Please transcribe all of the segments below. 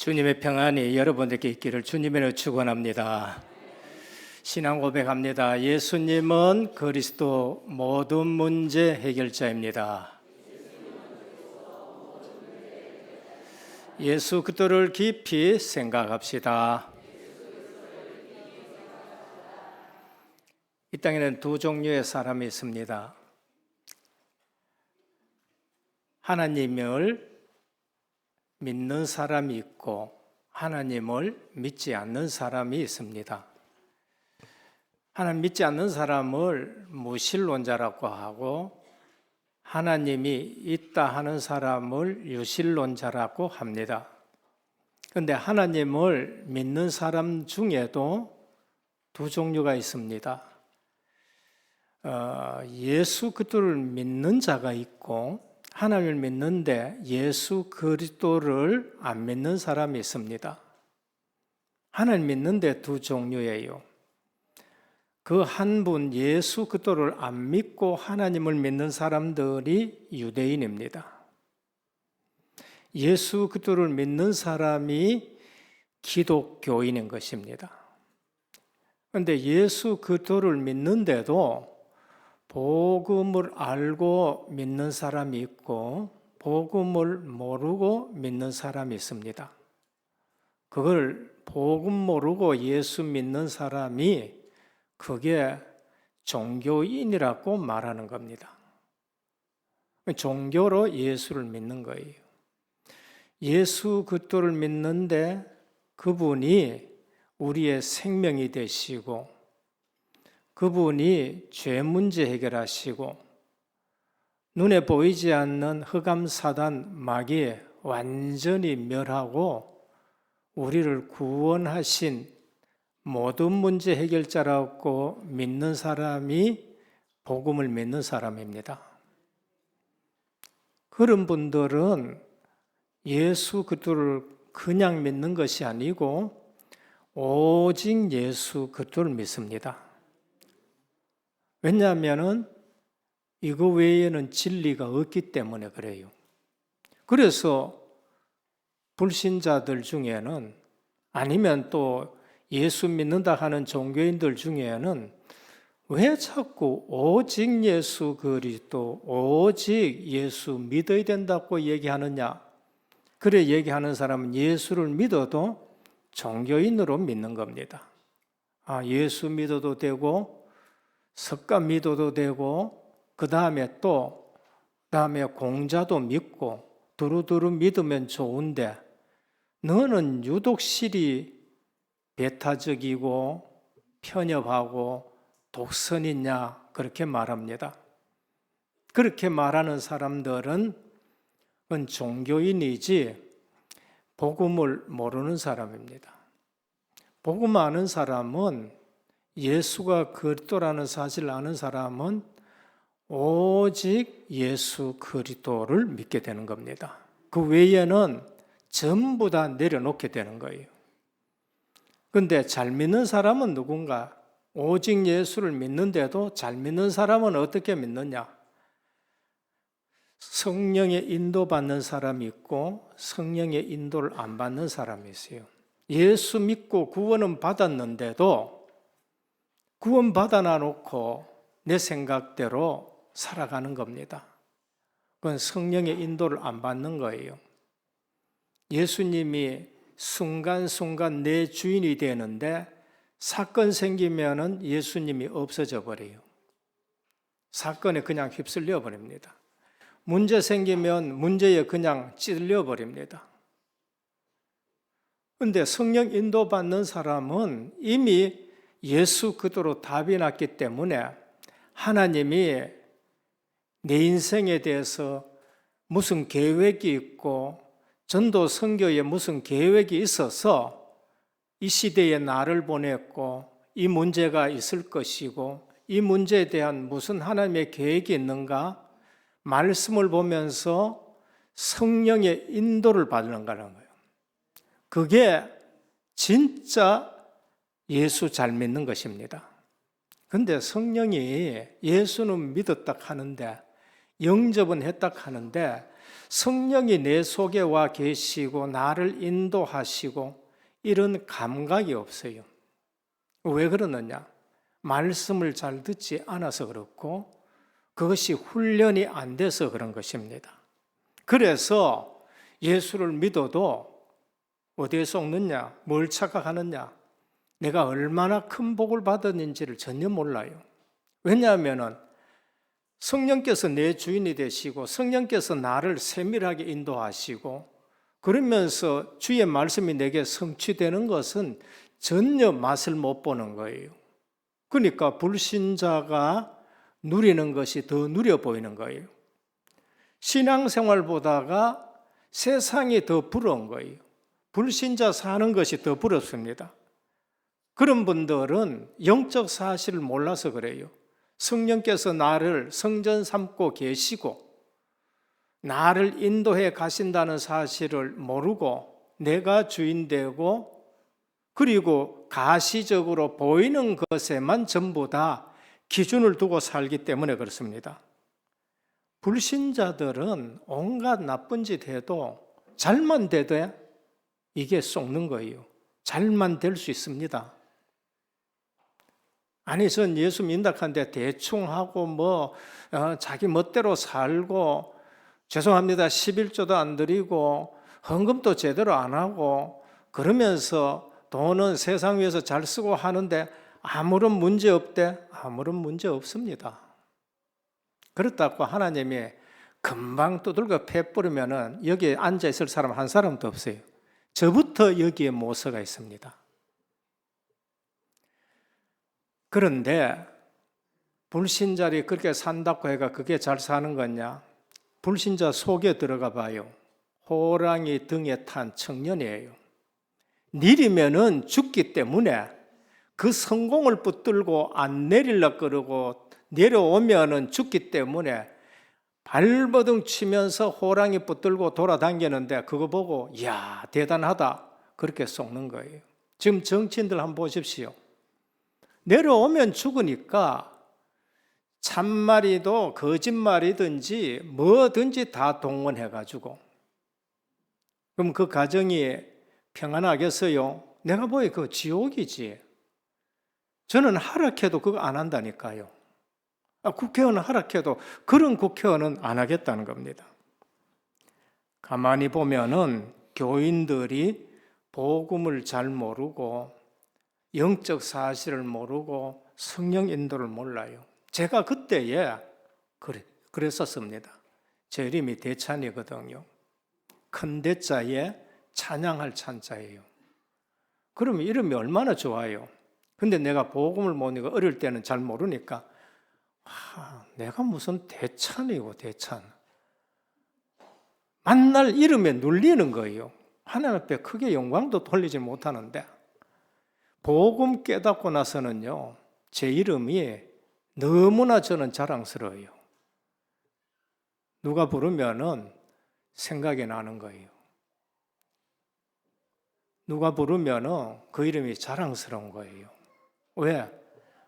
주님의 평안이 여러분들께 있기를 주님으로 축원합니다. 신앙 고백합니다. 예수님은 그리스도 모든 문제 해결자입니다. 예수 그리스도를 깊이 생각합시다. 이 땅에는 두 종류의 사람이 있습니다. 하나님을 믿는 사람이 있고 하나님을 믿지 않는 사람이 있습니다. 하나님 믿지 않는 사람을 무신론자라고 하고 하나님이 있다 하는 사람을 유신론자라고 합니다. 그런데 하나님을 믿는 사람 중에도 두 종류가 있습니다. 예수 그리스도를 믿는 자가 있고 하나님을 믿는데 예수 그리스도를 안 믿는 사람이 있습니다. 하나님 믿는데 두 종류예요. 그 한 분 예수 그리스도를 안 믿고 하나님을 믿는 사람들이 유대인입니다. 예수 그리스도를 믿는 사람이 기독교인인 것입니다. 그런데 예수 그리스도를 믿는데도 복음을 알고 믿는 사람이 있고 복음을 모르고 믿는 사람이 있습니다. 그걸 복음 모르고 예수 믿는 사람이 그게 종교인이라고 말하는 겁니다. 종교로 예수를 믿는 거예요. 예수 그리스도를 믿는데 그분이 우리의 생명이 되시고 그분이 죄 문제 해결하시고 눈에 보이지 않는 흑암 사단 마귀 완전히 멸하고 우리를 구원하신 모든 문제 해결자라고 믿는 사람이 복음을 믿는 사람입니다. 그런 분들은 예수 그리스도를 그냥 믿는 것이 아니고 오직 예수 그리스도를 믿습니다. 왜냐하면 이거 외에는 진리가 없기 때문에 그래요. 그래서 불신자들 중에는 아니면 또 예수 믿는다 하는 종교인들 중에는 왜 자꾸 오직 예수 그리스도, 오직 예수 믿어야 된다고 얘기하느냐? 그래 얘기하는 사람은 예수를 믿어도 종교인으로 믿는 겁니다. 예수 믿어도 되고 석가 믿어도 되고 그 다음에 공자도 믿고 두루두루 믿으면 좋은데 너는 유독 실이 배타적이고 편협하고 독선이냐 그렇게 말합니다. 그렇게 말하는 사람들은 종교인이지 복음을 모르는 사람입니다. 복음 아는 사람은 예수가 그리스도라는 사실을 아는 사람은 오직 예수 그리스도를 믿게 되는 겁니다. 그 외에는 전부 다 내려놓게 되는 거예요. 그런데 잘 믿는 사람은 누군가? 오직 예수를 믿는데도 잘 믿는 사람은 어떻게 믿느냐? 성령의 인도받는 사람이 있고 성령의 인도를 안 받는 사람이 있어요. 예수 믿고 구원은 받았는데도 구원 받아놔 놓고 내 생각대로 살아가는 겁니다. 그건 성령의 인도를 안 받는 거예요. 예수님이 순간순간 내 주인이 되는데 사건 생기면은 예수님이 없어져 버려요. 사건에 그냥 휩쓸려 버립니다. 문제 생기면 문제에 그냥 찔려 버립니다. 그런데 성령 인도 받는 사람은 이미 예수 그리스도로 답이 났기 때문에 하나님이 내 인생에 대해서 무슨 계획이 있고 전도 선교에 무슨 계획이 있어서 이 시대에 나를 보냈고 이 문제가 있을 것이고 이 문제에 대한 무슨 하나님의 계획이 있는가 말씀을 보면서 성령의 인도를 받는 거라는 거예요. 그게 진짜 예수 잘 믿는 것입니다. 그런데 성령이 예수는 믿었다 하는데 영접은 했다 하는데 성령이 내 속에 와 계시고 나를 인도하시고 이런 감각이 없어요. 왜 그러느냐? 말씀을 잘 듣지 않아서 그렇고 그것이 훈련이 안 돼서 그런 것입니다. 그래서 예수를 믿어도 어디에 속느냐? 뭘 착각하느냐? 내가 얼마나 큰 복을 받았는지를 전혀 몰라요. 왜냐하면 성령께서 내 주인이 되시고 성령께서 나를 세밀하게 인도하시고 그러면서 주의 말씀이 내게 성취되는 것은 전혀 맛을 못 보는 거예요. 그러니까 불신자가 누리는 것이 더 누려 보이는 거예요. 신앙생활 보다가 세상이 더 부러운 거예요. 불신자 사는 것이 더 부럽습니다. 그런 분들은 영적 사실을 몰라서 그래요. 성령께서 나를 성전 삼고 계시고 나를 인도해 가신다는 사실을 모르고 내가 주인 되고 그리고 가시적으로 보이는 것에만 전부 다 기준을 두고 살기 때문에 그렇습니다. 불신자들은 온갖 나쁜 짓 해도 잘만 돼도 이게 속는 거예요. 잘만 될 수 있습니다. 아니, 전 예수 믿는다는데 대충 하고 자기 멋대로 살고 죄송합니다. 11조도 안 드리고 헌금도 제대로 안 하고 그러면서 돈은 세상 위에서 잘 쓰고 하는데 아무런 문제 없대? 아무런 문제 없습니다. 그렇다고 하나님이 금방 두들겨 패버리면 여기에 앉아있을 사람 한 사람도 없어요. 저부터 여기에 모서가 있습니다. 그런데 불신자들이 그렇게 산다고 해가 그게 잘 사는 거냐? 불신자 속에 들어가 봐요. 호랑이 등에 탄 청년이에요. 내리면은 죽기 때문에 그 성공을 붙들고 안 내리려고 그러고 내려오면은 죽기 때문에 발버둥 치면서 호랑이 붙들고 돌아다니는데 그거 보고 이야 대단하다 그렇게 속는 거예요. 지금 정치인들 한번 보십시오. 내려오면 죽으니까 참말이도 거짓말이든지 뭐든지 다 동원해가지고 그럼 그 가정이 평안하겠어요? 내가 보기에 그거 지옥이지. 저는 하락해도 그거 안 한다니까요. 국회의원은 하락해도 그런 국회의원은 안 하겠다는 겁니다. 가만히 보면은 교인들이 복음을 잘 모르고 영적 사실을 모르고 성령 인도를 몰라요. 제가 그때에 그랬었습니다. 제 이름이 대찬이거든요. 큰 대자에 찬양할 찬자예요. 그러면 이름이 얼마나 좋아요. 근데 내가 복음을 모르니까 어릴 때는 잘 모르니까 내가 무슨 대찬이고 대찬. 만날 이름에 눌리는 거예요. 하나님 앞에 크게 영광도 돌리지 못하는데 복음 깨닫고 나서는요. 제 이름이 너무나 저는 자랑스러워요. 누가 부르면은 생각이 나는 거예요. 누가 부르면은 그 이름이 자랑스러운 거예요. 왜?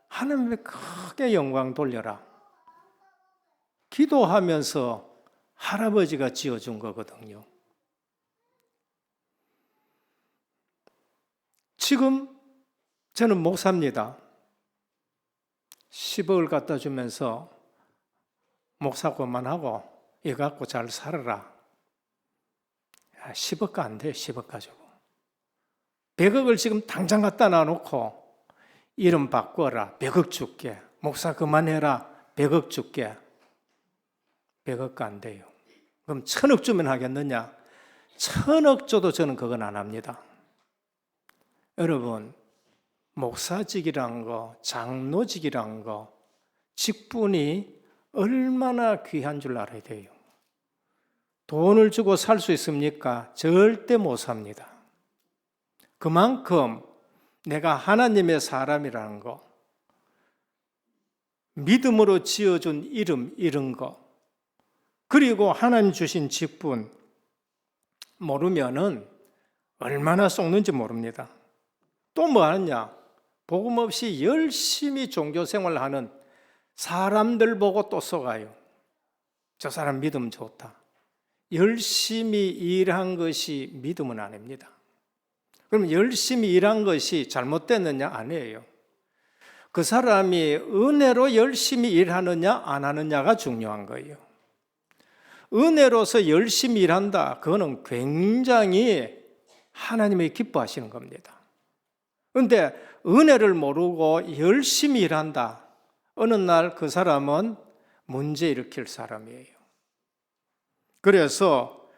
하나님께 크게 영광 돌려라. 기도하면서 할아버지가 지어준 거거든요. 지금 저는 목사입니다. 10억을 갖다 주면서 목사 그만하고 이거 갖고 잘 살아라. 10억가 안 돼요. 10억 가지고. 100억을 지금 당장 갖다 놔놓고 이름 바꿔라. 100억 줄게. 목사 그만해라. 100억 줄게. 100억가 안 돼요. 그럼 1000억 주면 하겠느냐? 1000억 줘도 저는 그건 안 합니다. 여러분, 목사직이란 거, 장로직이란 거, 직분이 얼마나 귀한 줄 알아야 돼요. 돈을 주고 살 수 있습니까? 절대 못 삽니다. 그만큼 내가 하나님의 사람이라는 거, 믿음으로 지어준 이름 이런 거, 그리고 하나님 주신 직분 모르면은 얼마나 속는지 모릅니다. 또 뭐 하느냐? 복음 없이 열심히 종교생활을 하는 사람들 보고 또 속아요. 저 사람 믿음 좋다. 열심히 일한 것이 믿음은 아닙니다. 그럼 열심히 일한 것이 잘못됐느냐? 아니에요. 그 사람이 은혜로 열심히 일하느냐 안 하느냐가 중요한 거예요. 은혜로서 열심히 일한다. 그거는 굉장히 하나님이 기뻐하시는 겁니다. 그런데 은혜를 모르고 열심히 일한다. 어느 날 그 사람은 문제 일으킬 사람이에요. 그래서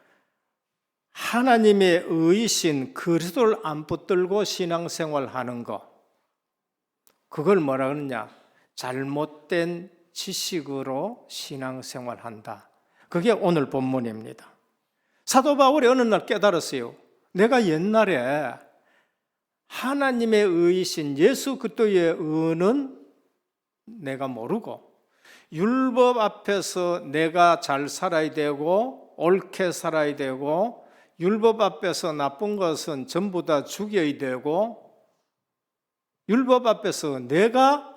하나님의 의이신 그리스도를 안 붙들고 신앙생활하는 거, 그걸 뭐라 그러냐? 잘못된 지식으로 신앙생활한다. 그게 오늘 본문입니다. 사도 바울이 어느 날 깨달았어요. 내가 옛날에 하나님의 의이신 예수 그리스도의 의는 내가 모르고 율법 앞에서 내가 잘 살아야 되고 옳게 살아야 되고 율법 앞에서 나쁜 것은 전부 다 죽여야 되고 율법 앞에서 내가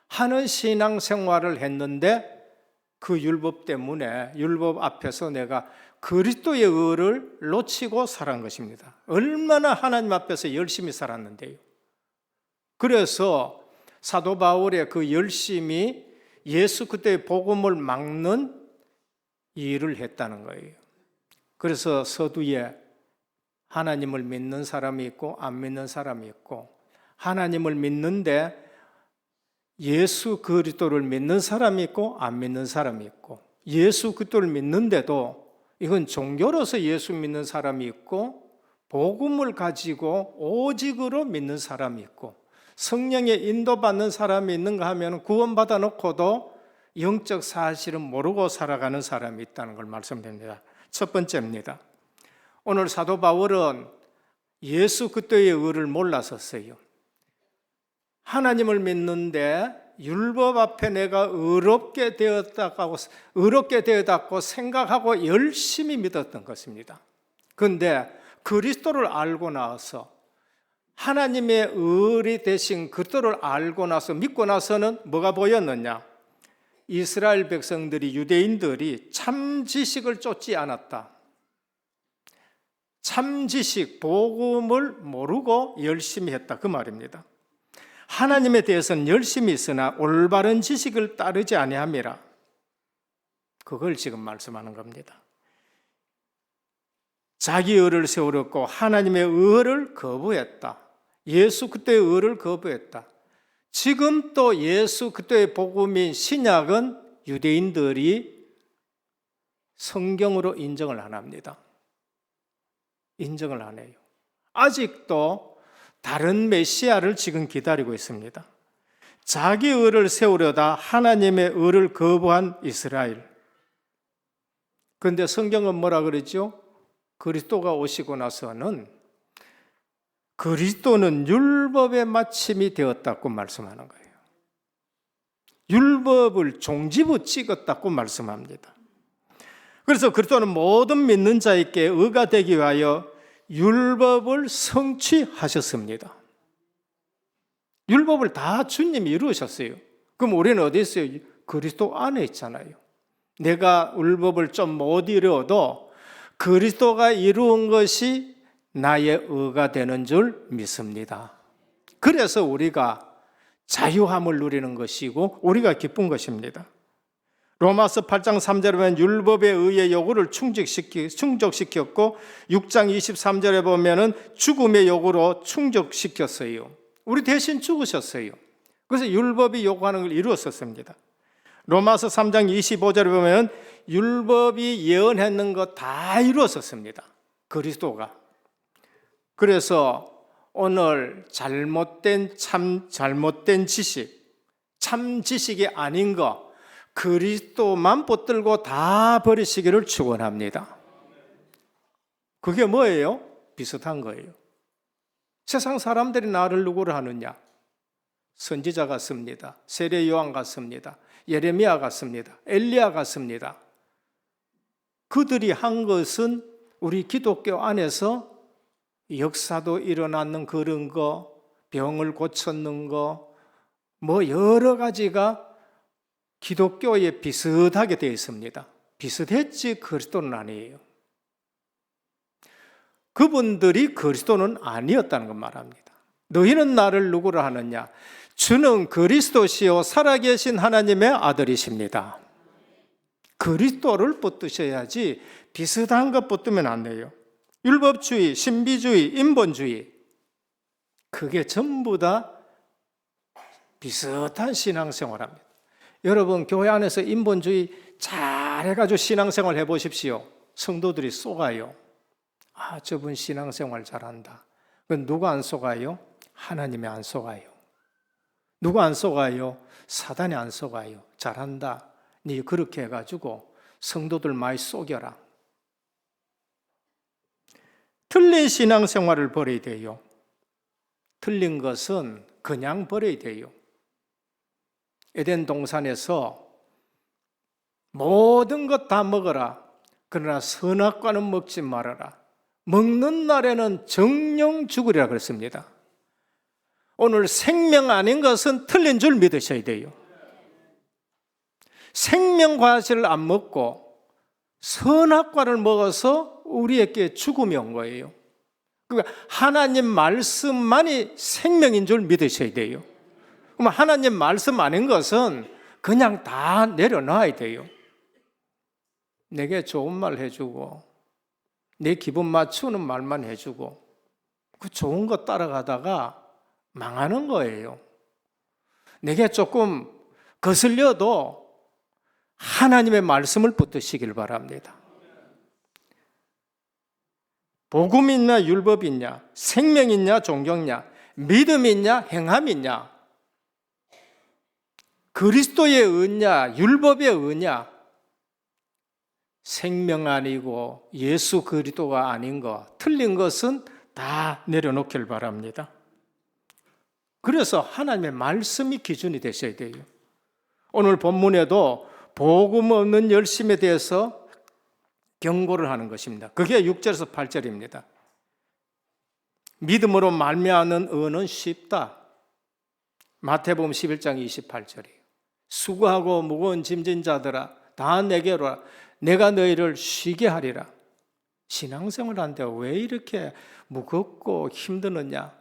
하는 신앙생활을 했는데 그 율법 때문에 율법 앞에서 내가 그리스도의 의를 놓치고 살아간 것입니다. 얼마나 하나님 앞에서 열심히 살았는데요. 그래서 사도 바울의 그 열심히 예수 그리스도의 복음을 막는 일을 했다는 거예요. 그래서 서두에 하나님을 믿는 사람이 있고 안 믿는 사람이 있고, 하나님을 믿는데 예수 그리스도를 믿는 사람이 있고 안 믿는 사람이 있고, 예수 그리스도를 믿는데도 이건 종교로서 예수 믿는 사람이 있고 복음을 가지고 오직으로 믿는 사람이 있고, 성령의 인도받는 사람이 있는가 하면 구원받아 놓고도 영적 사실은 모르고 살아가는 사람이 있다는 걸 말씀드립니다. 첫 번째입니다. 오늘 사도 바울은 예수 그리스도의 의를 몰랐었어요. 하나님을 믿는데 율법 앞에 내가 의롭게 되었다고 생각하고 열심히 믿었던 것입니다. 그런데 그리스도를 알고 나서 하나님의 의리 되신 그리스도를 알고 나서 믿고 나서는 뭐가 보였느냐? 이스라엘 백성들이, 유대인들이 참 지식을 쫓지 않았다. 참 지식, 복음을 모르고 열심히 했다, 그 말입니다. 하나님에 대해서는 열심히 있으나 올바른 지식을 따르지 아니함이라. 그걸 지금 말씀하는 겁니다. 자기 의를 세우려고 하나님의 의를 거부했다. 예수 그리스도의 의를 거부했다. 지금 또 예수 그리스도의 복음인 신약은 유대인들이 성경으로 인정을 안 합니다. 인정을 안 해요. 아직도 다른 메시아를 지금 기다리고 있습니다. 자기 의를 세우려다 하나님의 의를 거부한 이스라엘. 그런데 성경은 뭐라 그러죠? 그리스도가 오시고 나서는 그리스도는 율법의 마침이 되었다고 말씀하는 거예요. 율법을 종지부 찍었다고 말씀합니다. 그래서 그리스도는 모든 믿는 자에게 의가 되기 위하여 율법을 성취하셨습니다. 율법을 다 주님이 이루셨어요. 그럼 우리는 어디 있어요? 그리스도 안에 있잖아요. 내가 율법을 좀 못 이루어도 그리스도가 이루은 것이 나의 의가 되는 줄 믿습니다. 그래서 우리가 자유함을 누리는 것이고 우리가 기쁜 것입니다. 로마서 8장 3절에 보면 율법의 의의 요구를 충족시켰고 6장 23절에 보면 죽음의 요구로 충족시켰어요. 우리 대신 죽으셨어요. 그래서 율법이 요구하는 걸 이루었었습니다. 로마서 3장 25절에 보면 율법이 예언했는 거 다 이루었었습니다. 그리스도가. 그래서 오늘 잘못된 지식, 참 지식이 아닌 거 그리스도만 붙들고 다 버리시기를 축원합니다. 그게 뭐예요? 비슷한 거예요. 세상 사람들이 나를 누구를 하느냐? 선지자 같습니다. 세례 요한 같습니다. 예레미야 같습니다. 엘리야 같습니다. 그들이 한 것은 우리 기독교 안에서 역사도 일어나는 그런 거, 병을 고쳤는 거, 뭐 여러 가지가 기독교에 비슷하게 되어 있습니다. 비슷했지 그리스도는 아니에요. 그분들이 그리스도는 아니었다는 걸 말합니다. 너희는 나를 누구라 하느냐? 주는 그리스도시요 살아계신 하나님의 아들이십니다. 그리스도를 붙드셔야지 비슷한 것 붙으면 안 돼요. 율법주의, 신비주의, 인본주의, 그게 전부 다 비슷한 신앙생활합니다. 여러분 교회 안에서 인본주의 잘 해가지고 신앙생활 해보십시오. 성도들이 속아요. 아, 저분 신앙생활 잘한다. 그건 누가 안 속아요? 하나님이 안 속아요. 누가 안 속아요? 사단이 안 속아요. 잘한다. 네 그렇게 해가지고 성도들 많이 속여라. 틀린 신앙생활을 버려야 돼요. 틀린 것은 그냥 버려야 돼요. 에덴 동산에서 모든 것 다 먹어라. 그러나 선악과는 먹지 말아라. 먹는 날에는 정령 죽으리라 그랬습니다. 오늘 생명 아닌 것은 틀린 줄 믿으셔야 돼요. 생명과실을 안 먹고 선악과를 먹어서 우리에게 죽음이 온 거예요. 그러니까 하나님 말씀만이 생명인 줄 믿으셔야 돼요. 그럼 하나님 말씀 아닌 것은 그냥 다 내려놔야 돼요. 내게 좋은 말 해주고 내 기분 맞추는 말만 해주고 그 좋은 거 따라가다가 망하는 거예요. 내게 조금 거슬려도 하나님의 말씀을 붙드시길 바랍니다. 복음이 있냐 율법이 있냐, 생명이 있냐 종교냐, 믿음이 있냐 행함이 있냐, 그리스도의 의냐 율법의 의냐, 생명 아니고 예수 그리스도가 아닌 거, 틀린 것은 다 내려놓길 바랍니다. 그래서 하나님의 말씀이 기준이 되셔야 돼요. 오늘 본문에도 복음 없는 열심에 대해서 경고를 하는 것입니다. 그게 6절에서 8절입니다. 믿음으로 말미암는 의는 쉽다. 마태복음 11장 28절이에요. 수고하고 무거운 짐진 자들아 다 내게로 와. 내가 너희를 쉬게 하리라. 신앙생활 하는데 왜 이렇게 무겁고 힘드느냐?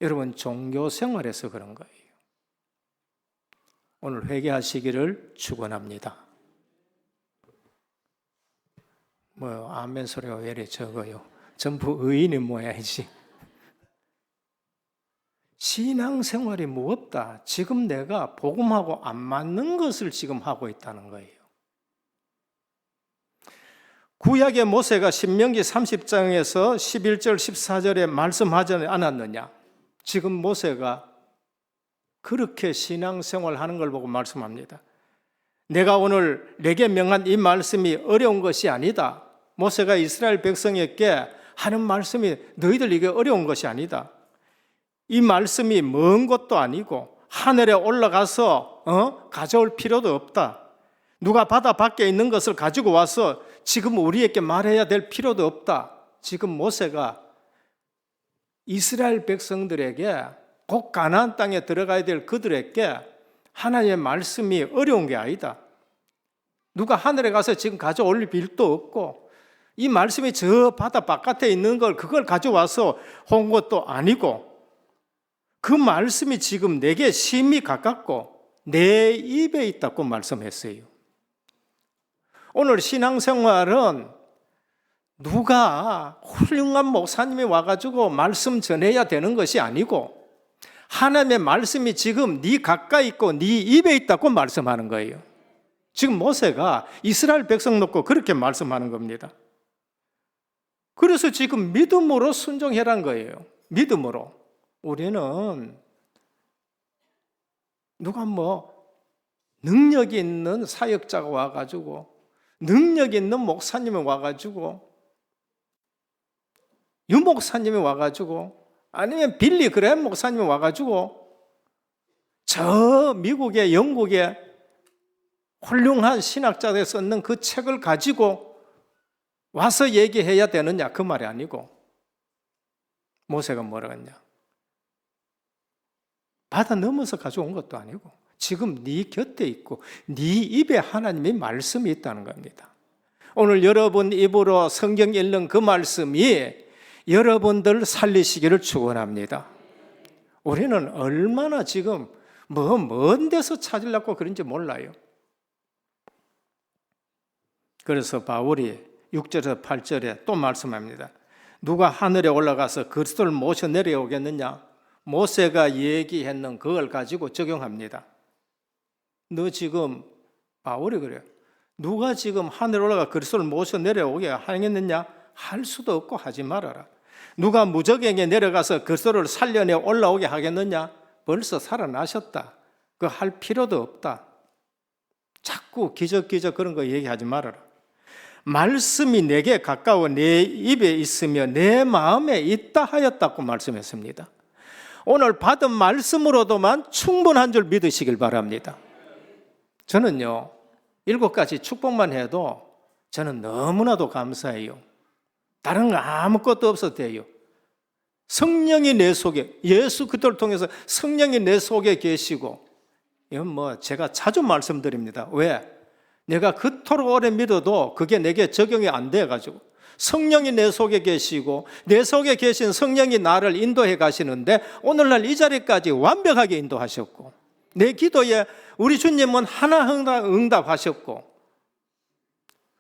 여러분 종교생활에서 그런 거예요. 오늘 회개하시기를 축원합니다. 아멘 소리가 왜 이렇게 적어요? 전부 의인이 모여야지. 신앙생활이 무겁다. 지금 내가 복음하고 안 맞는 것을 지금 하고 있다는 거예요. 구약의 모세가 신명기 30장에서 11절 14절에 말씀하지 않았느냐? 지금 모세가 그렇게 신앙생활하는 걸 보고 말씀합니다. 내가 오늘 내게 명한 이 말씀이 어려운 것이 아니다. 모세가 이스라엘 백성에게 하는 말씀이 너희들 이게 어려운 것이 아니다. 이 말씀이 먼 것도 아니고 하늘에 올라가서 가져올 필요도 없다. 누가 바다 밖에 있는 것을 가지고 와서 지금 우리에게 말해야 될 필요도 없다. 지금 모세가 이스라엘 백성들에게 곧 가나안 땅에 들어가야 될 그들에게 하나님의 말씀이 어려운 게 아니다. 누가 하늘에 가서 지금 가져올 필요도 없고 이 말씀이 저 바다 바깥에 있는 걸 그걸 가져와서 온 것도 아니고 그 말씀이 지금 내게 심히 가깝고 내 입에 있다고 말씀했어요. 오늘 신앙생활은 누가 훌륭한 목사님이 와가지고 말씀 전해야 되는 것이 아니고 하나님의 말씀이 지금 네 가까이 있고 네 입에 있다고 말씀하는 거예요. 지금 모세가 이스라엘 백성 놓고 그렇게 말씀하는 겁니다. 그래서 지금 믿음으로 순종해란 거예요. 믿음으로. 우리는 누가 능력 있는 사역자가 와가지고 능력 있는 목사님이 와가지고 유목사님이 와가지고 아니면 빌리 그레엄 목사님이 와가지고 저 미국의 영국의 훌륭한 신학자들이 썼는 그 책을 가지고 와서 얘기해야 되느냐 그 말이 아니고 모세가 뭐라 했냐 바다 넘어서 가져온 것도 아니고 지금 네 곁에 있고 네 입에 하나님의 말씀이 있다는 겁니다. 오늘 여러분 입으로 성경 읽는 그 말씀이 여러분들 살리시기를 축원합니다. 우리는 얼마나 지금 먼 데서 찾으려고 그런지 몰라요. 그래서 바울이 6절에서 8절에 또 말씀합니다. 누가 하늘에 올라가서 그리스도를 모셔 내려오겠느냐? 모세가 얘기했는 그걸 가지고 적용합니다. 너 지금 바울이 그래요. 누가 지금 하늘에 올라가 그리스도를 모셔 내려오게 하겠느냐? 할 수도 없고 하지 말아라. 누가 무적행에 내려가서 그리스도를 살려내 올라오게 하겠느냐? 벌써 살아나셨다. 그거 할 필요도 없다. 자꾸 기적기적 그런 거 얘기하지 말아라. 말씀이 내게 가까워 내 입에 있으며 내 마음에 있다 하였다고 말씀했습니다. 오늘 받은 말씀으로도만 충분한 줄 믿으시길 바랍니다. 저는요 7가지 축복만 해도 저는 너무나도 감사해요. 다른 거 아무것도 없어도 돼요. 성령이 내 속에, 예수 그리스도를 통해서 성령이 내 속에 계시고, 이건 제가 자주 말씀드립니다. 왜? 내가 그토록 오래 믿어도 그게 내게 적용이 안 돼가지고 성령이 내 속에 계시고 내 속에 계신 성령이 나를 인도해 가시는데 오늘날 이 자리까지 완벽하게 인도하셨고 내 기도에 우리 주님은 하나 응답하셨고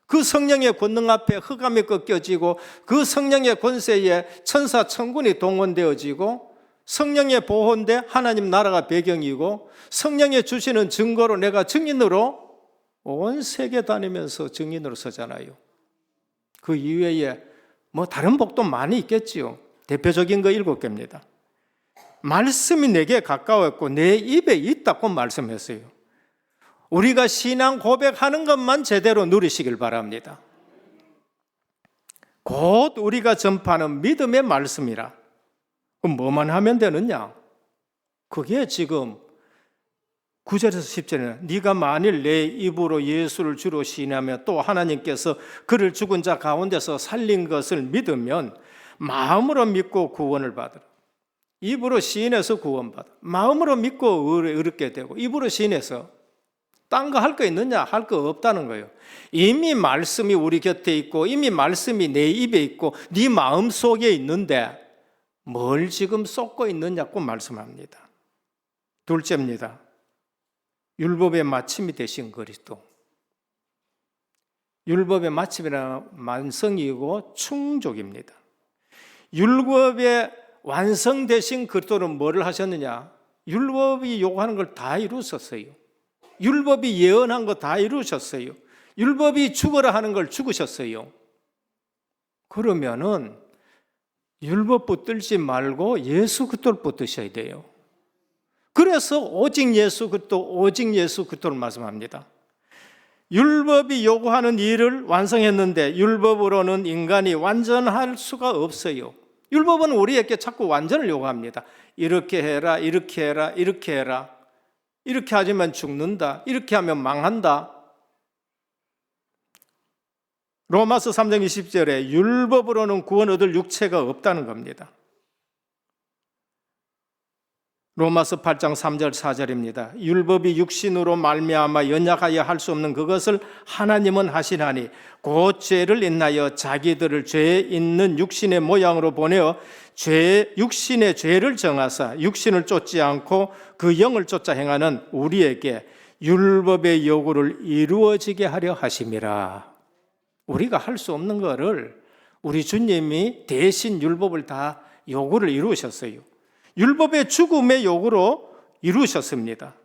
그 성령의 권능 앞에 흑암이 꺾여지고 그 성령의 권세에 천사 천군이 동원되어지고 성령의 보호인데 하나님 나라가 배경이고 성령의 주시는 증거로 내가 증인으로 온 세계 다니면서 증인으로 서잖아요. 그 이외에 다른 복도 많이 있겠지요. 대표적인 거 7개입니다. 말씀이 내게 가까웠고 내 입에 있다고 말씀했어요. 우리가 신앙 고백하는 것만 제대로 누리시길 바랍니다. 곧 우리가 전파하는 믿음의 말씀이라. 그럼 뭐만 하면 되느냐? 그게 지금 9절에서 10절에는 네가 만일 내 입으로 예수를 주로 시인하며 또 하나님께서 그를 죽은 자 가운데서 살린 것을 믿으면 마음으로 믿고 구원을 받으라. 입으로 시인해서 구원받아. 마음으로 믿고 의롭게 되고 입으로 시인해서 딴 거 할 거 있느냐? 할 거 없다는 거예요. 이미 말씀이 우리 곁에 있고 이미 말씀이 내 입에 있고 네 마음 속에 있는데 뭘 지금 쏟고 있느냐고 말씀합니다. 둘째입니다. 율법의 마침이 되신 그리스도. 율법의 마침이란 완성이고 충족입니다. 율법의 완성되신 그리스도는 뭐를 하셨느냐? 율법이 요구하는 걸 다 이루셨어요. 율법이 예언한 거 다 이루셨어요. 율법이 죽으라 하는 걸 죽으셨어요. 그러면은 율법 붙들지 말고 예수 그리스도를 붙드셔야 돼요. 그래서 오직 예수 그리스도를 말씀합니다. 율법이 요구하는 일을 완성했는데 율법으로는 인간이 완전할 수가 없어요. 율법은 우리에게 자꾸 완전을 요구합니다. 이렇게 해라, 이렇게 해라, 이렇게 해라. 이렇게 하지만 죽는다. 이렇게 하면 망한다. 로마서 3장 20절에 율법으로는 구원 얻을 육체가 없다는 겁니다. 로마서 8장 3절 4절입니다. 율법이 육신으로 말미암아 연약하여 할 수 없는 그것을 하나님은 하시나니 곧 죄를 인하여 자기들을 죄 있는 육신의 모양으로 보내어 육신의 죄를 정하사 육신을 쫓지 않고 그 영을 쫓아 행하는 우리에게 율법의 요구를 이루어지게 하려 하심이라. 우리가 할 수 없는 거를 우리 주님이 대신 율법을 다 요구를 이루셨어요. 율법의 죽음의 요구로 이루셨습니다.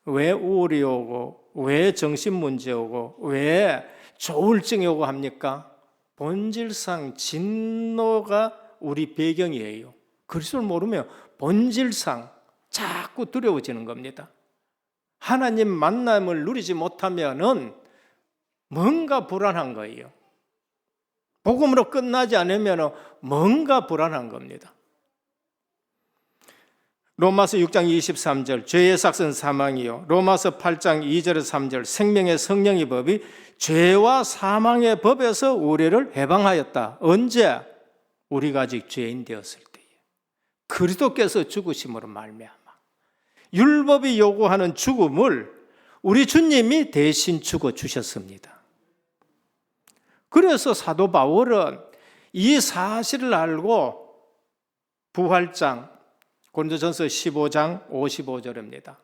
왜 우울이 오고 왜 정신문제 오고 왜 조울증이 오고 합니까? 본질상 진노가 우리 배경이에요. 그리스도를 모르면 본질상 자꾸 두려워지는 겁니다. 하나님 만남을 누리지 못하면은 뭔가 불안한 거예요. 복음으로 끝나지 않으면 뭔가 불안한 겁니다. 로마서 6장 23절 죄의 삭은 사망이요 로마서 8장 2절에서 3절 생명의 성령의 법이 죄와 사망의 법에서 우리를 해방하였다. 언제? 우리가 아직 죄인 되었을 때에 그리스도께서 죽으심으로 말미암아 율법이 요구하는 죽음을 우리 주님이 대신 죽어 주셨습니다. 그래서 사도 바울은 이 사실을 알고 부활장 고린도전서 15장 55절입니다.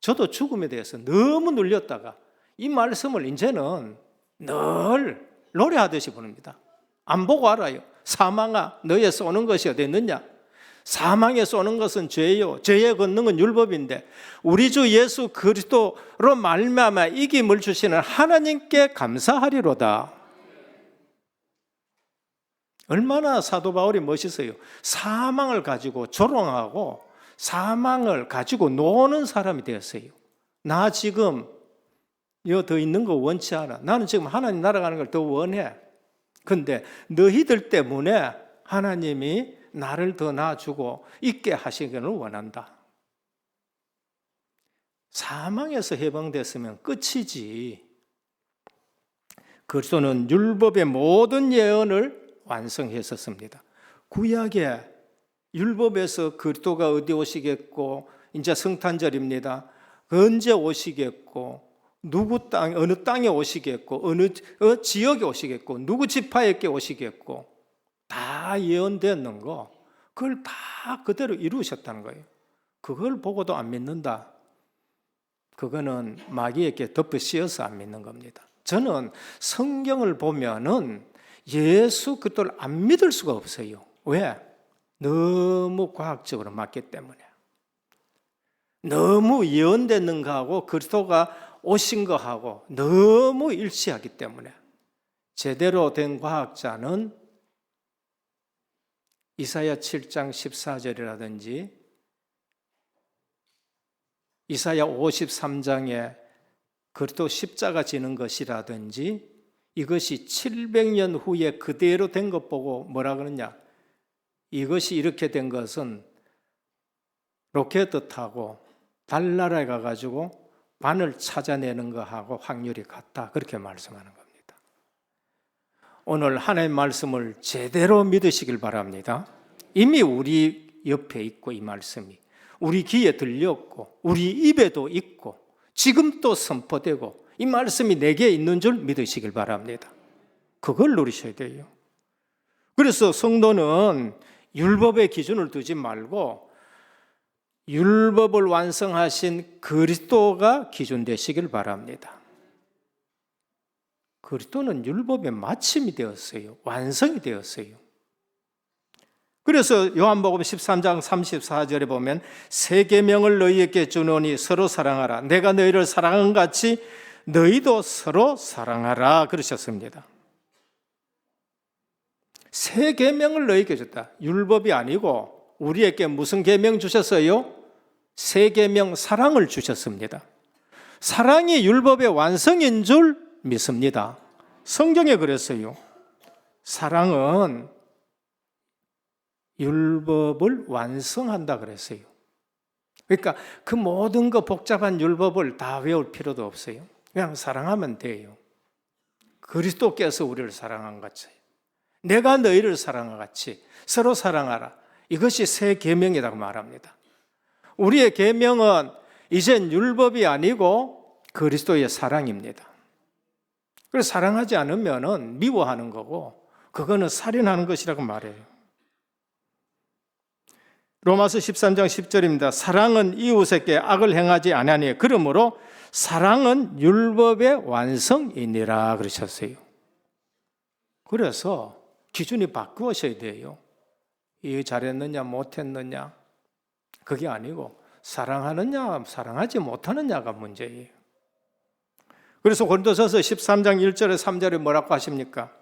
저도 죽음에 대해서 너무 눌렸다가 이 말씀을 이제는 늘 노래하듯이 부릅니다. 안 보고 알아요. 사망아 너의 쏘는 것이 어디 있느냐? 사망에 쏘는 것은 죄요, 죄의 권능은 율법인데 우리 주 예수 그리스도로 말미암아 이김을 주시는 하나님께 감사하리로다. 얼마나 사도 바울이 멋있어요. 사망을 가지고 조롱하고 사망을 가지고 노는 사람이 되었어요. 나 지금 여기 더 있는 거 원치 않아. 나는 지금 하나님 날아가는 걸 더 원해. 근데 너희들 때문에 하나님이 나를 더 낳아주고 있게 하시기를 원한다. 사망에서 해방됐으면 끝이지. 그리스도는 율법의 모든 예언을 완성했었습니다. 구약에 율법에서 그리스도가 어디 오시겠고 이제 성탄절입니다. 언제 오시겠고 누구 땅 어느 땅에 오시겠고 어느 지역에 오시겠고 누구 지파에게 오시겠고 다 예언되었는 거 그걸 다 그대로 이루셨다는 거예요. 그걸 보고도 안 믿는다. 그거는 마귀에게 덮여 씌어서 안 믿는 겁니다. 저는 성경을 보면은 예수 그리스도를 안 믿을 수가 없어요. 왜? 너무 과학적으로 맞기 때문에. 너무 예언되는 거하고 그리스도가 오신 거하고 너무 일치하기 때문에. 제대로 된 과학자는 이사야 7장 14절이라든지 이사야 53장에 그리스도 십자가 지는 것이라든지 이것이 700년 후에 그대로 된 것 보고 뭐라 그러냐? 이것이 이렇게 된 것은 로켓 타고 달나라에 가가지고 반을 찾아내는 것하고 확률이 같다. 그렇게 말씀하는 겁니다. 오늘 하나님의 말씀을 제대로 믿으시길 바랍니다. 이미 우리 옆에 있고 이 말씀이 우리 귀에 들렸고 우리 입에도 있고 지금 또 선포되고 이 말씀이 내게 있는 줄 믿으시길 바랍니다. 그걸 누리셔야 돼요. 그래서 성도는 율법의 기준을 두지 말고 율법을 완성하신 그리스도가 기준 되시길 바랍니다. 그리스도는 율법의 마침이 되었어요. 완성이 되었어요. 그래서 요한복음 13장 34절에 보면 새 계명을 너희에게 주노니 서로 사랑하라. 내가 너희를 사랑한 같이 너희도 서로 사랑하라 그러셨습니다. 새 계명을 너희에게 줬다. 율법이 아니고 우리에게 무슨 계명 주셨어요? 새 계명 사랑을 주셨습니다. 사랑이 율법의 완성인 줄 믿습니다. 성경에 그랬어요. 사랑은 율법을 완성한다 그랬어요. 그러니까 그 모든 거 복잡한 율법을 다 외울 필요도 없어요. 그냥 사랑하면 돼요. 그리스도께서 우리를 사랑한 같이 내가 너희를 사랑한 같이 서로 사랑하라. 이것이 새 계명이라고 말합니다. 우리의 계명은 이젠 율법이 아니고 그리스도의 사랑입니다. 그래서 사랑하지 않으면 미워하는 거고 그거는 살인하는 것이라고 말해요. 로마서 13장 10절입니다. 사랑은 이웃에게 악을 행하지 아니하니 그러므로 사랑은 율법의 완성이니라 그러셨어요. 그래서 기준이 바꾸어셔야 돼요. 이 잘했느냐 못했느냐 그게 아니고 사랑하느냐 사랑하지 못하느냐가 문제예요. 그래서 고린도전서 13장 1절에 3절에 뭐라고 하십니까?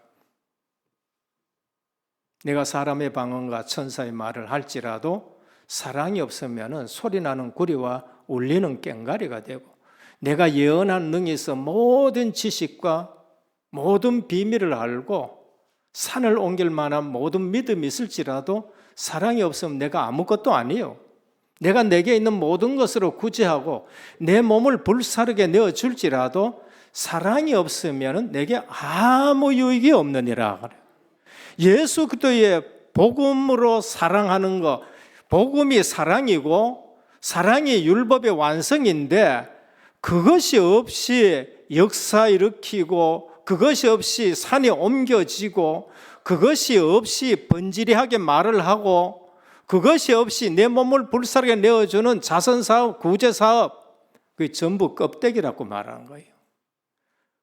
내가 사람의 방언과 천사의 말을 할지라도 사랑이 없으면 소리나는 구리와 울리는 꽹과리가 되고 내가 예언한 능히 있어 모든 지식과 모든 비밀을 알고 산을 옮길 만한 모든 믿음이 있을지라도 사랑이 없으면 내가 아무것도 아니에요. 내가 내게 있는 모든 것으로 구제하고 내 몸을 불사르게 내어줄지라도 사랑이 없으면 내게 아무 유익이 없느니라 그래요. 예수 그리스도의 복음으로 사랑하는 거, 복음이 사랑이고 사랑이 율법의 완성인데 그것이 없이 역사 일으키고 그것이 없이 산이 옮겨지고 그것이 없이 번지르하게 말을 하고 그것이 없이 내 몸을 불살게 내어주는 자선사업, 구제사업, 그게 전부 껍데기라고 말하는 거예요.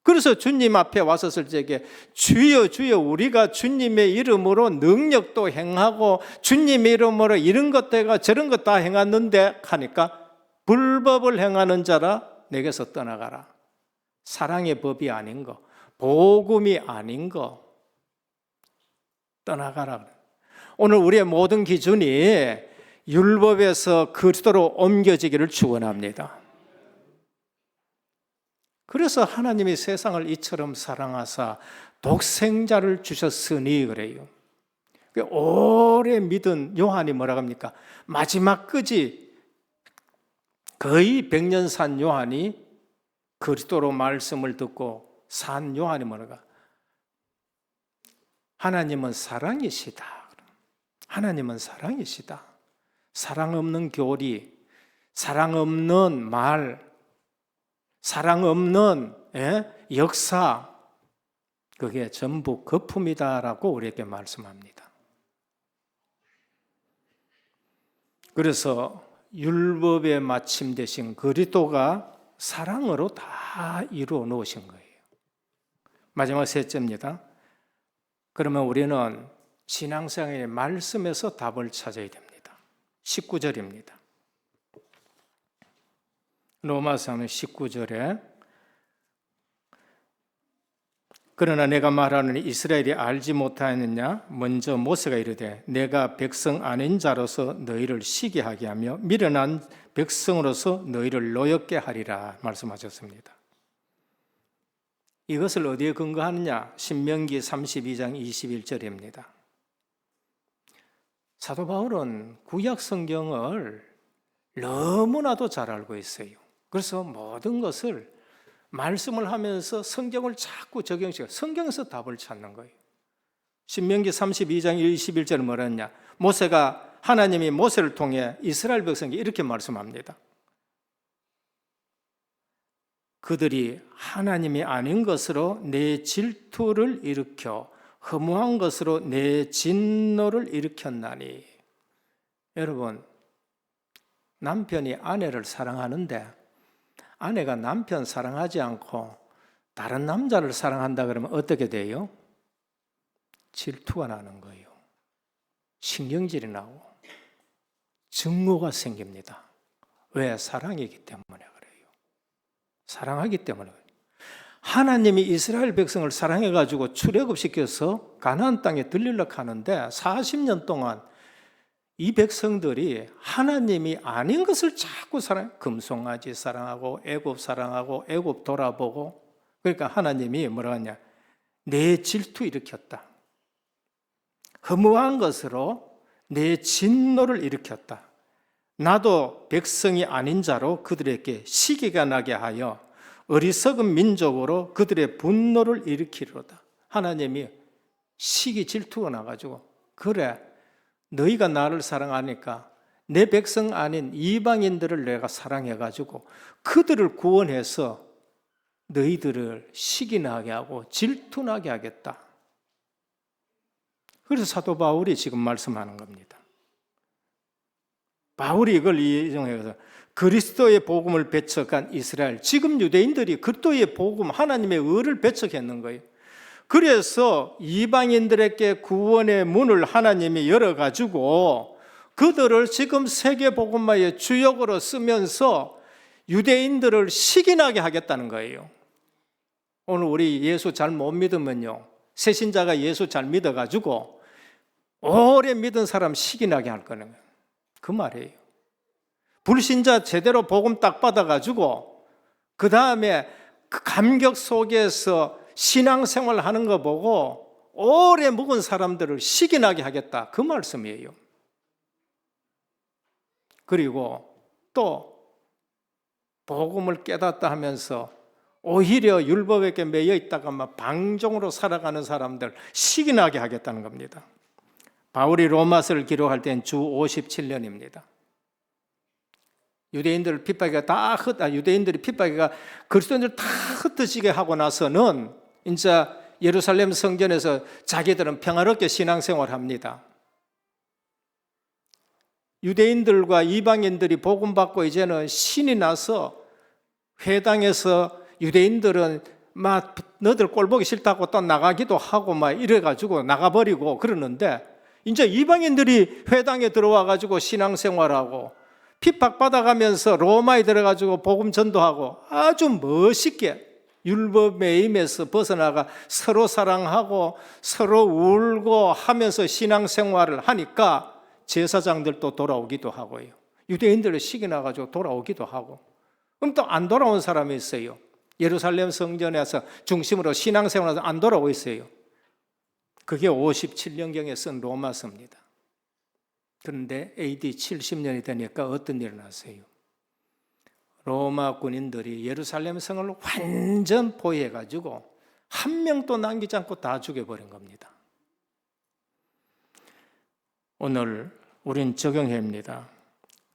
그래서 주님 앞에 왔었을 적에 주여 주여 우리가 주님의 이름으로 능력도 행하고 주님의 이름으로 이런 것도 해가 저런 것 다 행했는데 하니까 불법을 행하는 자라 내게서 떠나가라. 사랑의 법이 아닌 거, 복음이 아닌 거 떠나가라. 오늘 우리의 모든 기준이 율법에서 그리스도로 옮겨지기를 축원합니다. 그래서 하나님이 세상을 이처럼 사랑하사 독생자를 주셨으니 그래요. 오래 믿은 요한이 뭐라고 합니까? 마지막까지 거의 100년 산 요한이 그리스도로 말씀을 듣고 산 요한이 뭐라고? 하나님은 사랑이시다. 하나님은 사랑이시다. 사랑 없는 교리, 사랑 없는 말, 사랑 없는 역사, 그게 전부 거품이다라고 우리에게 말씀합니다. 그래서 율법의 마침 되신 그리스도가 사랑으로 다 이루어 놓으신 거예요. 마지막 셋째입니다. 그러면 우리는 신앙생활의 말씀에서 답을 찾아야 됩니다. 19절입니다. 로마서는 19절에 그러나 내가 말하는 이스라엘이 알지 못하였느냐 먼저 모세가 이르되 내가 백성 아닌 자로서 너희를 시기하게 하며 미련한 백성으로서 너희를 노엽게 하리라 말씀하셨습니다. 이것을 어디에 근거하느냐? 신명기 32장 21절입니다. 사도 바울은 구약 성경을 너무나도 잘 알고 있어요. 그래서 모든 것을 말씀을 하면서 성경을 자꾸 적용시켜 성경에서 답을 찾는 거예요. 신명기 32장 21절은 뭐라 했냐? 모세가 하나님이 모세를 통해 이스라엘 백성에게 이렇게 말씀합니다. 그들이 하나님이 아닌 것으로 내 질투를 일으켜 허무한 것으로 내 진노를 일으켰나니. 여러분, 남편이 아내를 사랑하는데 아내가 남편 사랑하지 않고 다른 남자를 사랑한다 그러면 어떻게 돼요? 질투가 나는 거예요. 신경질이 나고 증오가 생깁니다. 왜? 사랑이기 때문에 그래요. 사랑하기 때문에. 하나님이 이스라엘 백성을 사랑해가지고 출애굽시켜서 가나안 땅에 들리려고 하는데 40년 동안 이 백성들이 하나님이 아닌 것을 자꾸 금송아지 사랑하고 애굽 사랑하고 애굽 돌아보고 그러니까 하나님이 뭐라고 하냐? 내 질투 일으켰다. 허무한 것으로 내 진노를 일으켰다. 나도 백성이 아닌 자로 그들에게 시기가 나게 하여 어리석은 민족으로 그들의 분노를 일으키리로다. 하나님이 시기 질투가 나가지고 그래 너희가 나를 사랑하니까 내 백성 아닌 이방인들을 내가 사랑해가지고 그들을 구원해서 너희들을 시기나게 하고 질투나게 하겠다. 그래서 사도 바울이 지금 말씀하는 겁니다. 바울이 이걸 이용해서 그리스도의 복음을 배척한 이스라엘, 지금 유대인들이 그리스도의 복음, 하나님의 의를 배척했는 거예요. 그래서 이방인들에게 구원의 문을 하나님이 열어가지고 그들을 지금 세계복음화의 주역으로 쓰면서 유대인들을 시기나게 하겠다는 거예요. 오늘 우리 예수 잘 못 믿으면요, 새신자가 예수 잘 믿어가지고 오래 믿은 사람 시기나게 할 거는 그 말이에요. 불신자 제대로 복음 딱 받아가지고 그 다음에 그 감격 속에서 신앙생활 하는 거 보고 오래 묵은 사람들을 시기나게 하겠다, 그 말씀이에요. 그리고 또 복음을 깨닫다 하면서 오히려 율법에게 매여 있다가 막 방종으로 살아가는 사람들 시기나게 하겠다는 겁니다. 바울이 로마서를 기록할 때는 주 57년입니다. 유대인들이 핍박이가 그리스도인들 다 흩어지게 하고 나서는 이제 예루살렘 성전에서 자기들은 평화롭게 신앙생활합니다. 유대인들과 이방인들이 복음 받고 이제는 신이 나서 회당에서 유대인들은 막 너들 꼴 보기 싫다고 또 나가기도 하고 막 이래가지고 나가버리고 그러는데 이제 이방인들이 회당에 들어와가지고 신앙생활하고 핍박받아가면서 로마에 들어가지고 복음 전도하고 아주 멋있게 율법 매임에서 벗어나가 서로 사랑하고 서로 울고 하면서 신앙생활을 하니까 제사장들도 돌아오기도 하고요. 유대인들의 식이 나가지고 돌아오기도 하고. 그럼 또 안 돌아온 사람이 있어요. 예루살렘 성전에서 중심으로 신앙생활에서 안 돌아오고 있어요. 그게 57년경에 쓴 로마서입니다. 그런데 AD 70년이 되니까 어떤 일이 났어요? 로마 군인들이 예루살렘 성을 완전 포위해가지고 한 명도 남기지 않고 다 죽여버린 겁니다. 오늘 우린 적용해야 합니다.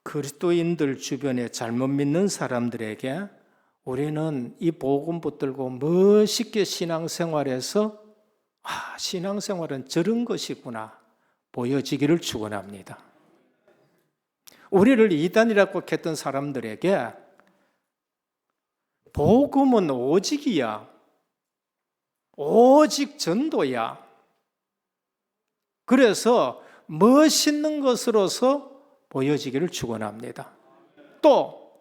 그리스도인들 주변에 잘못 믿는 사람들에게 우리는 이 복음 붙들고 멋있게 신앙생활해서 신앙생활은 저런 것이구나 보여지기를 축원합니다. 우리를 이단이라고 했던 사람들에게 복음은 오직이야. 오직 전도야. 그래서 멋있는 것으로서 보여지기를 축원합니다. 또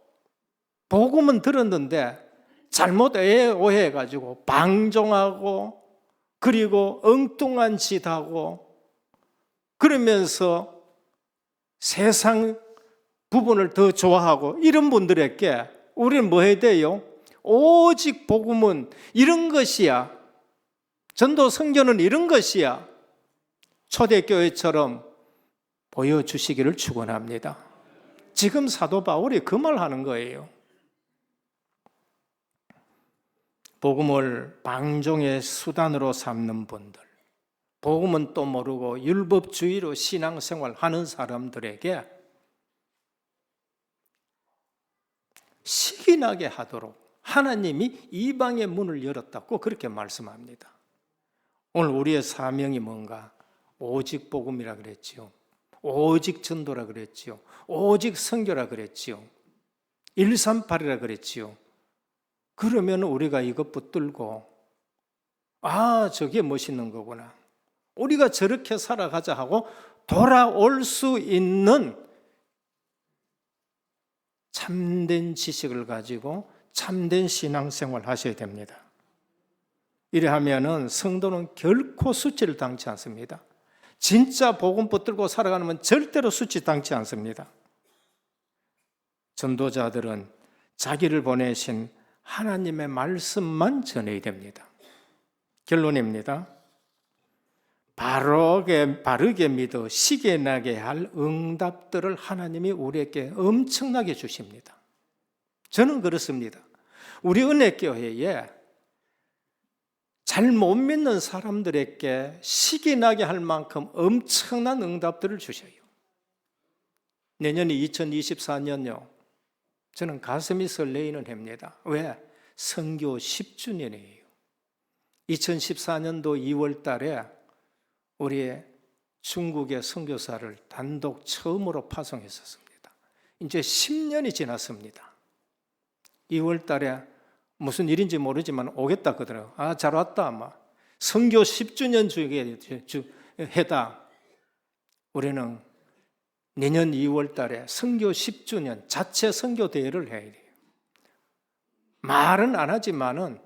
복음은 들었는데 잘못 오해해가지고 방종하고 그리고 엉뚱한 짓 하고 그러면서 세상 부분을 더 좋아하고 이런 분들에게 우리는 뭐 해야 돼요? 오직 복음은 이런 것이야. 전도 선교는 이런 것이야. 초대교회처럼 보여주시기를 축원합니다. 지금 사도 바울이 그 말하는 거예요. 복음을 방종의 수단으로 삼는 분들, 복음은 또 모르고 율법주의로 신앙생활 하는 사람들에게 식이 나게 하도록 하나님이 이방의 문을 열었다고 그렇게 말씀합니다. 오늘 우리의 사명이 뭔가? 오직 복음이라 그랬지요. 오직 전도라 그랬지요. 오직 선교라 그랬지요. 138이라 그랬지요. 그러면 우리가 이것 붙들고 저게 멋있는 거구나. 우리가 저렇게 살아가자 하고 돌아올 수 있는 참된 지식을 가지고 참된 신앙생활 하셔야 됩니다. 이래하면은 성도는 결코 수치를 당치 않습니다. 진짜 복음 붙들고 살아가면 절대로 수치 당치 않습니다. 전도자들은 자기를 보내신 하나님의 말씀만 전해야 됩니다. 결론입니다. 바르게 믿어 시기에 나게 할 응답들을 하나님이 우리에게 엄청나게 주십니다. 저는 그렇습니다. 우리 은혜교회에 잘 못 믿는 사람들에게 시기 나게 할 만큼 엄청난 응답들을 주셔요. 내년이 2024년요. 저는 가슴이 설레이는 해입니다. 왜? 선교 10주년이에요. 2014년도 2월 달에 우리 중국의 선교사를 단독 처음으로 파송했었습니다. 이제 10년이 지났습니다. 2월 달에 무슨 일인지 모르지만 오겠다 그러더라고요. 잘 왔다 아마. 선교 10주년 해다. 우리는 내년 2월 달에 선교 10주년 자체 선교 대회를 해야 돼요. 말은 안 하지만은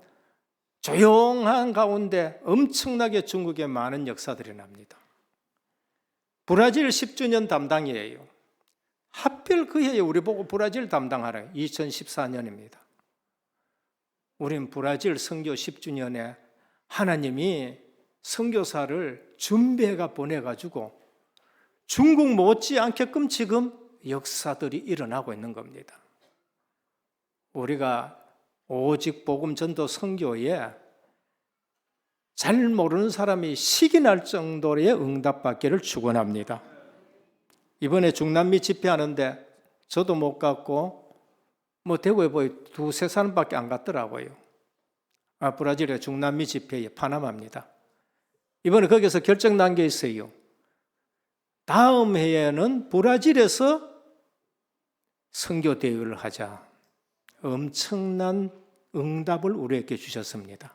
조용한 가운데 엄청나게 중국에 많은 역사들이 납니다. 브라질 10주년 담당이에요. 하필 그 해에 우리 보고 브라질 담당하래요. 2014년입니다. 우린 브라질 선교 10주년에 하나님이 선교사를 준비해가 보내가지고 중국 못지않게끔 지금 역사들이 일어나고 있는 겁니다. 우리가 오직 복음 전도 선교에 잘 모르는 사람이 식이 날 정도의 응답받기를 축원합니다. 이번에 중남미 집회하는데 저도 못 갔고 대구에 두세 사람밖에 안 갔더라고요. 브라질의 중남미 집회에 파나마입니다. 이번에 거기서 결정 난 게 있어요. 다음 해에는 브라질에서 선교 대회를 하자. 엄청난 응답을 우리에게 주셨습니다.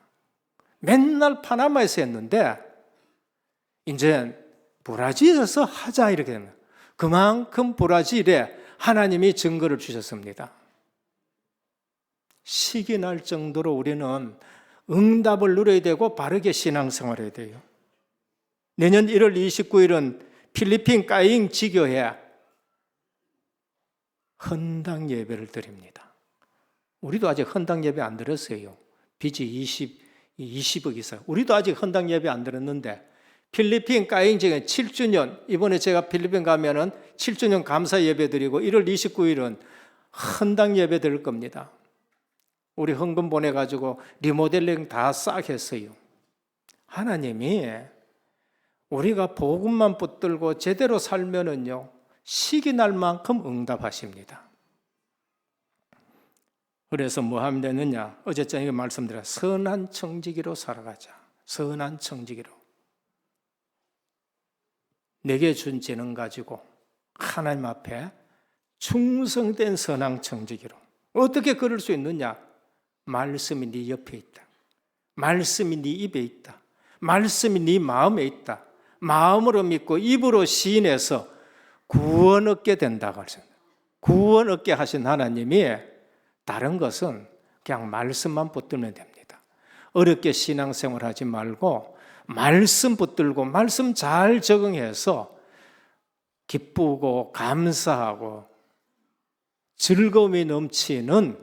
맨날 파나마에서 했는데 이제 브라질에서 하자 이렇게 됩니다. 그만큼 브라질에 하나님이 증거를 주셨습니다. 식이 날 정도로 우리는 응답을 누려야 되고 바르게 신앙생활해야 돼요. 내년 1월 29일은 필리핀 까잉 지교회 헌당 예배를 드립니다. 우리도 아직 헌당 예배 안 드렸어요. 빚이 20억 이상. 우리도 아직 헌당 예배 안 드렸는데 필리핀 까잉 지교회 7주년, 이번에 제가 필리핀 가면은 7주년 감사 예배 드리고 1월 29일은 헌당 예배 드릴 겁니다. 우리 헌금 보내가지고 리모델링 다 싹 했어요. 하나님이 우리가 복음만 붙들고 제대로 살면은요, 식이 날 만큼 응답하십니다. 그래서 뭐 하면 되느냐? 어제 저녁에 말씀드려 선한 청지기로 살아가자. 선한 청지기로. 내게 준 재능 가지고 하나님 앞에 충성된 선한 청지기로. 어떻게 그럴 수 있느냐? 말씀이 네 옆에 있다. 말씀이 네 입에 있다. 말씀이 네 마음에 있다. 마음으로 믿고 입으로 시인해서 구원 얻게 된다고 하셨습니다. 구원 얻게 하신 하나님이 다른 것은 그냥 말씀만 붙들면 됩니다. 어렵게 신앙생활 하지 말고 말씀 붙들고 말씀 잘 적응해서 기쁘고 감사하고 즐거움이 넘치는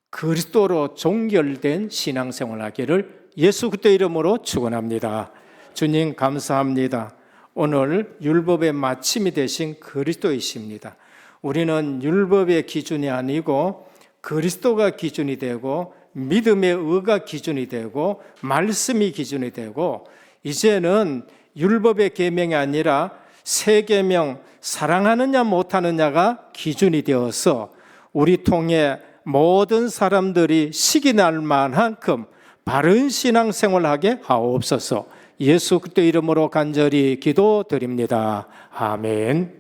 그리스도로 종결된 신앙생활 하기를 예수 그리스도 이름으로 축원합니다. 주님 감사합니다. 오늘 율법의 마침이 되신 그리스도이십니다. 우리는 율법의 기준이 아니고 그리스도가 기준이 되고 믿음의 의가 기준이 되고 말씀이 기준이 되고 이제는 율법의 계명이 아니라 새 계명 사랑하느냐 못하느냐가 기준이 되어서 우리 통해 모든 사람들이 식이 날 만큼 바른 신앙생활하게 하옵소서. 예수 그리스도 이름으로 간절히 기도드립니다. 아멘.